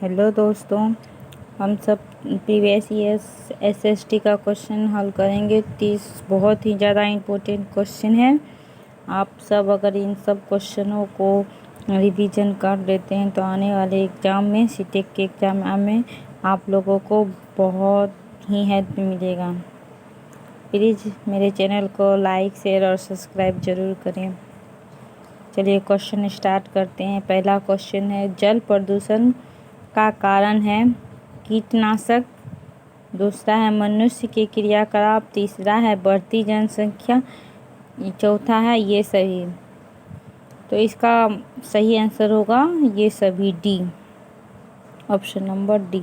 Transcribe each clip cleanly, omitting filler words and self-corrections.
Hello दोस्तों, हम सब प्रीवियस ईयर्स एसएसटी का क्वेश्चन हल करेंगे। 30 बहुत ही ज़्यादा इम्पोर्टेंट क्वेश्चन है। आप सब अगर इन सब क्वेश्चनों को रिवीजन कर लेते हैं तो आने वाले एग्ज़ाम में, सीटेट के एग्ज़ाम में आप लोगों को बहुत ही हेल्प मिलेगा। प्लीज़ मेरे चैनल को लाइक, शेयर और सब्सक्राइब ज़रूर करें। चलिए क्वेश्चन स्टार्ट करते हैं। पहला क्वेश्चन है, जल प्रदूषण का कारण है कीटनाशक। दूसरा है मनुष्य के क्रियाकलाप। तीसरा है बढ़ती जनसंख्या। चौथा है ये सभी। तो इसका सही आंसर होगा ये सभी, डी, ऑप्शन नंबर डी।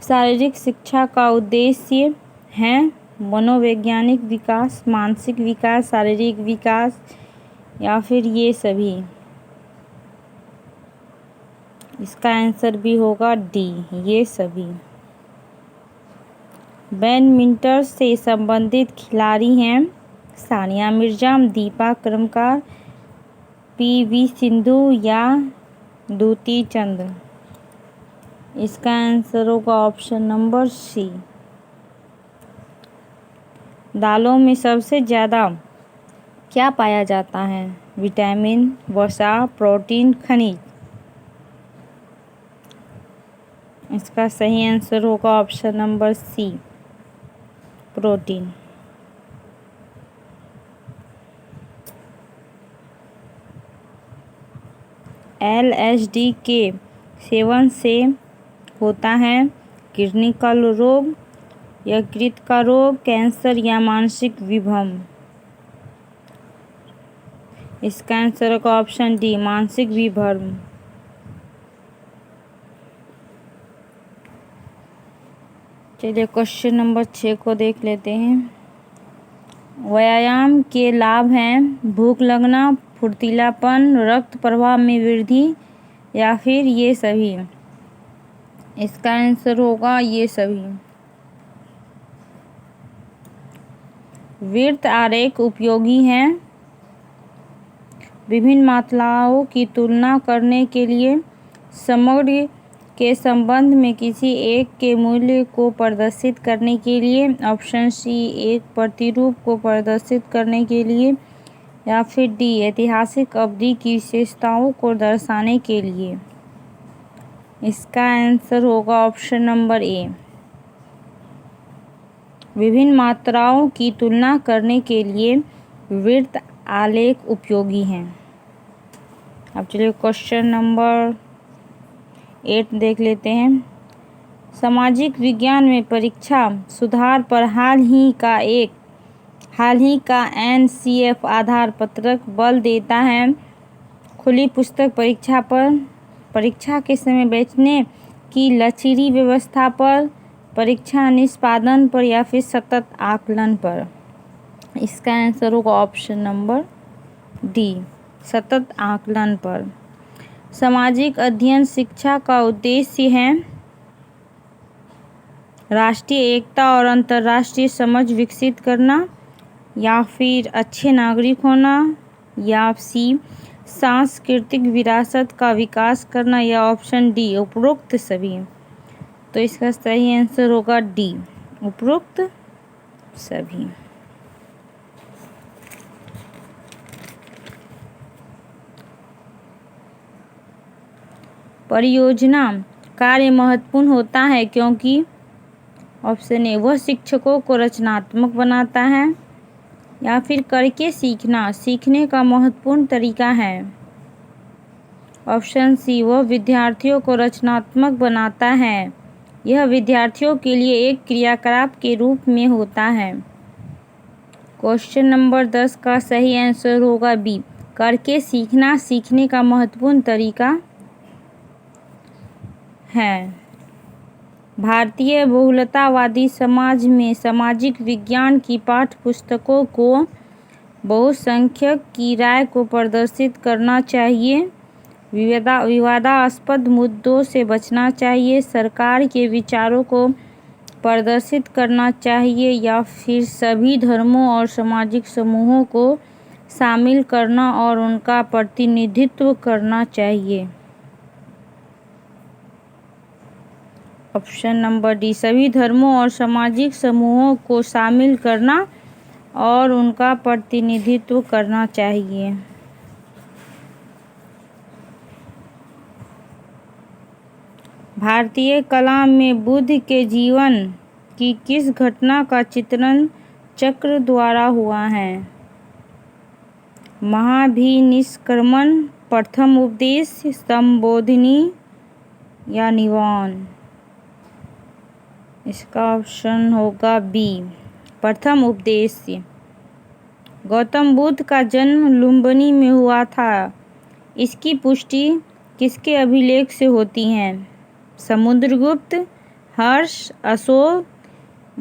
शारीरिक शिक्षा का उद्देश्य है मनोवैज्ञानिक विकास, मानसिक विकास, शारीरिक विकास या फिर ये सभी। इसका आंसर भी होगा डी, ये सभी। बैडमिंटन से संबंधित खिलाड़ी हैं सानिया मिर्जा, दीपा कर्मकार, पीवी सिंधु या द्युति चंद। इसका आंसर होगा ऑप्शन नंबर सी। दालों में सबसे ज़्यादा क्या पाया जाता है? विटामिन, वसा, प्रोटीन, खनिज। इसका सही आंसर होगा option number C, protein. LSD के सेवन से होता है किडनी का रोग, यकृत का रोग, कैंसर या मानसिक विभ्रम। इसका आंसर होगा ऑप्शन डी, मानसिक विभ्रम। चलिए क्वेश्चन नंबर 6 को देख लेते हैं। व्यायाम के लाभ हैं भूख लगना, फुर्तीलापन, रक्त प्रवाह में वृद्धि या फिर ये सभी। इसका आंसर होगा ये सभी। वृत्त आरेख उपयोगी हैं विभिन्न मात्राओं की तुलना करने के लिए, समग्र के संबंध में किसी एक के मूल्य को प्रदर्शित करने के लिए, ऑप्शन सी एक प्रतिरूप को प्रदर्शित करने के लिए या फिर डी ऐतिहासिक अवधि की विशेषताओं को दर्शाने के लिए। इसका आंसर होगा ऑप्शन नंबर ए, विभिन्न मात्राओं की तुलना करने के लिए वृत्त आलेख उपयोगी हैं। अब चलिए क्वेश्चन नंबर 8 देख लेते हैं। सामाजिक विज्ञान में परीक्षा सुधार पर हाल ही का NCF आधार पत्रक बल देता है खुली पुस्तक परीक्षा पर, परीक्षा के समय बैठने की लचीली व्यवस्था पर, परीक्षा निष्पादन पर या फिर सतत आकलन पर। इसका आंसर होगा ऑप्शन नंबर डी, सतत आकलन पर। सामाजिक अध्ययन शिक्षा का उद्देश्य है राष्ट्रीय एकता और अंतर्राष्ट्रीय समझ विकसित करना या फिर अच्छे नागरिक होना या सी सांस्कृतिक विरासत का विकास करना या ऑप्शन डी उपरोक्त सभी। तो इसका सही आंसर होगा डी, उपरोक्त सभी। परियोजना कार्य महत्वपूर्ण होता है क्योंकि ऑप्शन ए वह शिक्षकों को रचनात्मक बनाता है या फिर करके सीखना सीखने का महत्वपूर्ण तरीका है, ऑप्शन सी वह विद्यार्थियों को रचनात्मक बनाता है, यह विद्यार्थियों के लिए एक क्रियाकलाप के रूप में होता है। क्वेश्चन नंबर 10 का सही आंसर होगा बी, करके सीखना सीखने का महत्वपूर्ण तरीका है। भारतीय बहुलतावादी समाज में सामाजिक विज्ञान की पाठ्यपुस्तकों को बहुसंख्यक की राय को प्रदर्शित करना चाहिए, विवादास्पद मुद्दों से बचना चाहिए, सरकार के विचारों को प्रदर्शित करना चाहिए या फिर सभी धर्मों और सामाजिक समूहों को शामिल करना और उनका प्रतिनिधित्व करना चाहिए। ऑप्शन नंबर डी, सभी धर्मों और सामाजिक समूहों को शामिल करना और उनका प्रतिनिधित्व करना चाहिए। भारतीय कला में बुद्ध के जीवन की किस घटना का चित्रण चक्र द्वारा हुआ है? महाभिनिष्क्रमण, प्रथम उपदेश, संबोधिनी या निवान? इसका ऑप्शन होगा बी, प्रथम उपदेश। गौतम बुद्ध का जन्म लुम्बिनी में हुआ था। इसकी पुष्टि किसके अभिलेख से होती है? समुद्रगुप्त, हर्ष, अशोक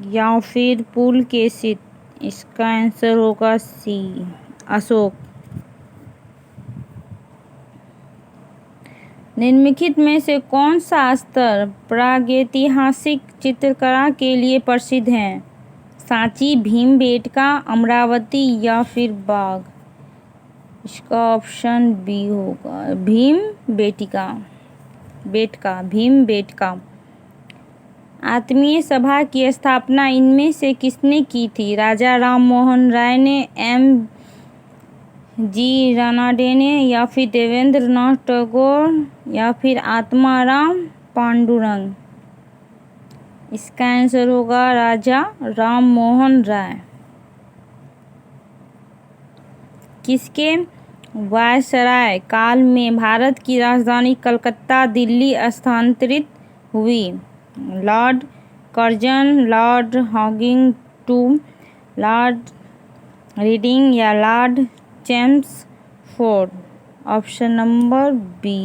या फिर पुलकेशित? इसका आंसर होगा सी, अशोक। निम्नलिखित में से कौन सा स्तर प्रागैतिहासिक चित्रकला के लिए प्रसिद्ध है? सांची, भीमबेटका, अमरावती या फिर बाग? इसका ऑप्शन बी होगा भीमबेटका। आत्मीय सभा की स्थापना इनमें से किसने की थी? राजा राम मोहन राय ने, एम जी रानाडे ने, या फिर देवेंद्र नाथ टैगोर या फिर आत्माराम पांडुरंग? इसका आंसर होगा राजा राम मोहन राय। किसके वायसराय काल में भारत की राजधानी कलकत्ता दिल्ली स्थानांतरित हुई? लॉर्ड कर्जन, लॉर्ड हॉगिंग टू, लॉर्ड रीडिंग या Lord Chelmsford? Option number B,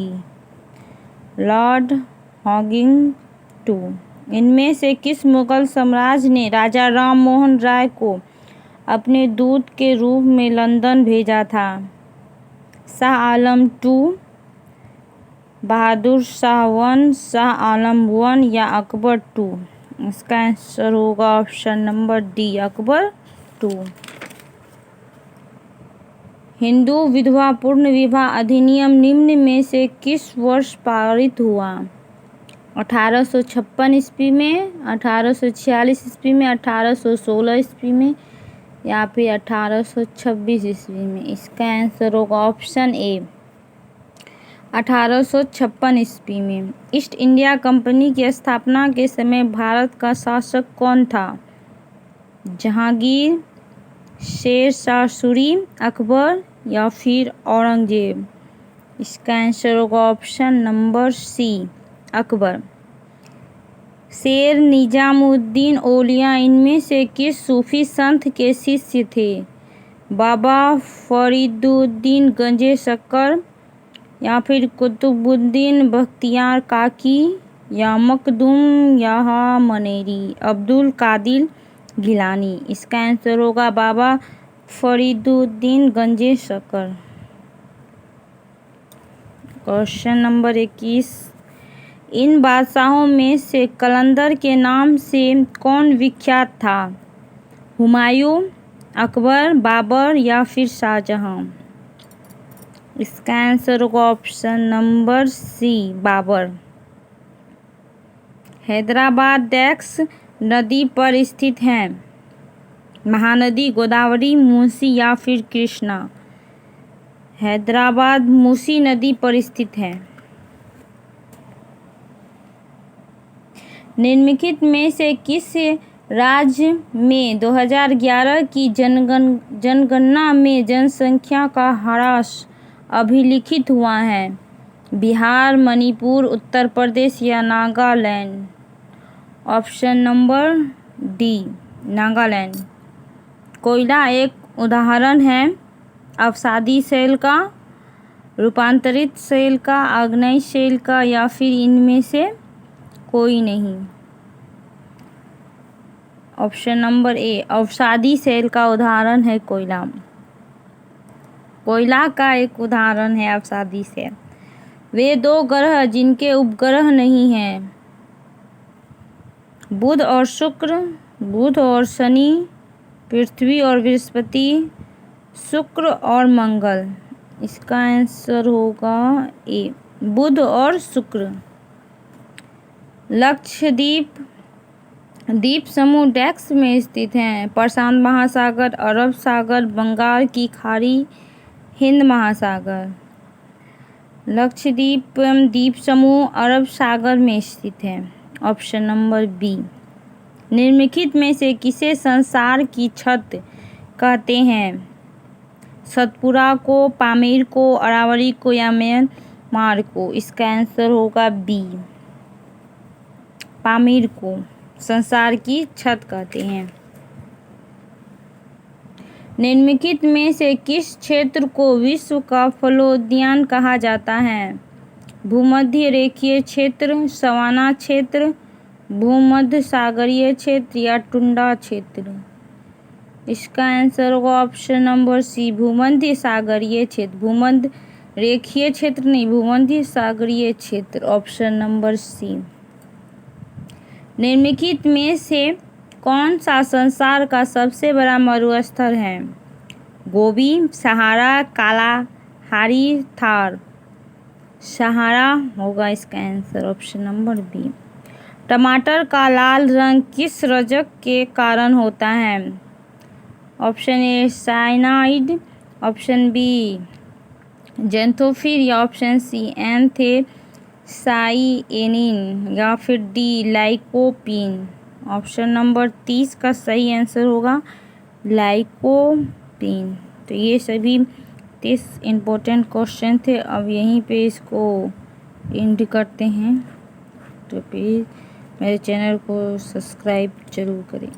Lord हॉगिंग टू। इनमें से किस मुगल सम्राट ने राजा राम मोहन राय को अपने दूत के रूप में लंदन भेजा था? Shah Alam two, Bahadur Shah one, Shah Alam one या अकबर टू? इसका आंसर होगा option number D, Akbar two. हिंदू विधवा पूर्ण विवाह अधिनियम निम्न में से किस वर्ष पारित हुआ? 1856 ईस्वी में, 1846 ईस्वी में, 1816 ईस्वी में या फिर 1826 ईस्वी में? इसका आंसर होगा ऑप्शन ए, 1856 ईस्वी में। ईस्ट इंडिया कंपनी की स्थापना के समय भारत का शासक कौन था? जहांगीर, शेर शाह सूरी, अकबर या फिर औरंगजेब? इसका आंसर होगा ऑप्शन नंबर सी, अकबर। शेर निजामुद्दीन औलिया इनमें से किस सूफी संत के शिष्य थे? बाबा फरीदुद्दीन गंजे शक्कर या फिर कुतुबुद्दीन बख्तियार काकी या मखदूम या मनेरी? अब्दुल कादिर गिलानी? इसका आंसर होगा बाबा फरीदुद्दीन गंजे शक्कर। क्वेश्चन नंबर 21, इन बादशाहों में से कलंदर के नाम से कौन विख्यात था? हुमायूं, अकबर, बाबर या फिर शाहजहां? इसका आंसर होगा option number C, Babur. Hyderabad डेक्स नदी पर स्थित है? महानदी, गोदावरी, मूसी या फिर कृष्णा? हैदराबाद मूसी नदी पर स्थित है। निम्नलिखित में से किस राज्य में 2011 की जनगणना में जनसंख्या का ह्रास अभिलिखित हुआ है? बिहार, मणिपुर, उत्तर प्रदेश या Nagaland? Option number D, Nagaland. कोयला एक उदाहरण है अवसादी शैल का, रूपांतरित शैल का, आग्नेय शैल का या फिर इनमें से कोई नहीं? ऑप्शन नंबर ए, अवसादी शैल का उदाहरण है कोयला। कोयला का एक उदाहरण है अवसादी शैल। वे दो ग्रह जिनके उपग्रह नहीं हैं? बुध और शुक्र, बुध और शनि, पृथ्वी और बृहस्पति, शुक्र और मंगल? इसका आंसर होगा ए, बुध और शुक्र। लक्षद्वीप द्वीप समूह डेस्क में स्थित हैं। प्रशांत महासागर, अरब सागर, बंगाल की खाड़ी, हिंद महासागर। लक्षद्वीप द्वीप समूह अरब सागर में स्थित है। Option number B. निम्नलिखित में से किसे संसार की छत कहते हैं? सतपुड़ा को, पामीर को, अरावली को या म्यांमार को? इसका आंसर होगा बी, पामीर को संसार की छत कहते हैं। निम्नलिखित में से किस क्षेत्र को विश्व का फलोद्यान कहा जाता है? भूमध्य रेखीय क्षेत्र, सवाना क्षेत्र, भूमध्य सागरीय क्षेत्र या टुंड्रा क्षेत्र? इसका आंसर होगा ऑप्शन नंबर सी, भूमध्य सागरीय क्षेत्र। भूमध्य रेखीय क्षेत्र नहीं, भूमध्य सागरीय क्षेत्र। Option number C. निम्नलिखित में से कौन सा संसार का सबसे बड़ा मरुस्थल है? गोबी, सहारा, कालाहारी, थार? सहारा होगा इसका आंसर। Option number B. टमाटर का लाल रंग किस रजक के कारण होता है? Option A cyanide, option B जेंथोफिर या ऑप्शन सी एंथोसाइएनिन या फिर डी लाइकोपीन? ऑप्शन नंबर 30 का सही आंसर होगा लाइकोपीन। तो ये सभी 30 इम्पोर्टेंट क्वेश्चन थे। अब यहीं पे इसको एंड करते हैं। तो प्लीज़ मेरे चैनल को सब्सक्राइब जरूर करें।